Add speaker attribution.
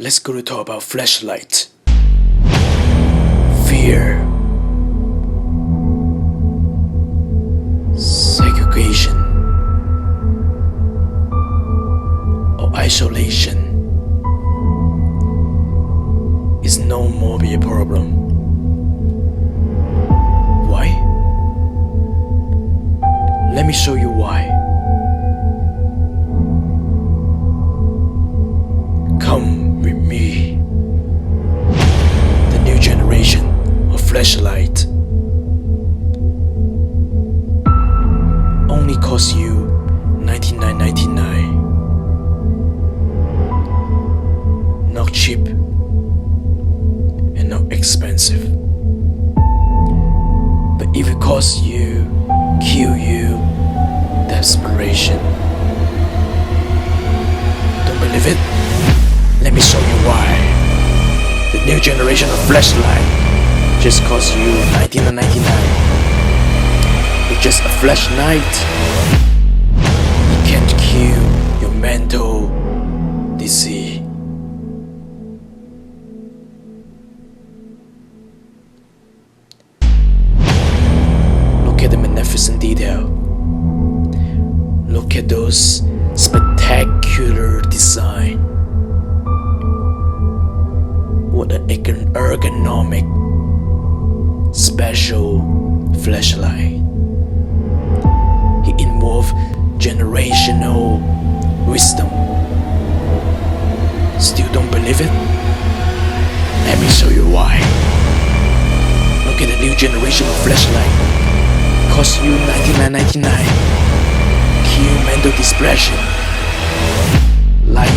Speaker 1: Let's go to talk about flashlight. Fear, segregation, or isolation is no more be a problem. Why? Let me show you why. Come with me. The new generation of flashlight only costs you $99.99. Not cheap and not expensive. But if it costs you, kill you, desperation. Don't believe it? Let me show you why. The new generation of flashlight just costs you $19.99. It's just a flashlight. It can't kill your mental disease. Look at the magnificent detail. Look at those spectacular design. What an ergonomic special flashlight. It involves generational wisdom. Still don't believe it? Let me show you why. Look at the new generation of flashlight. Costs you $99.99. Kill mental depression. Lie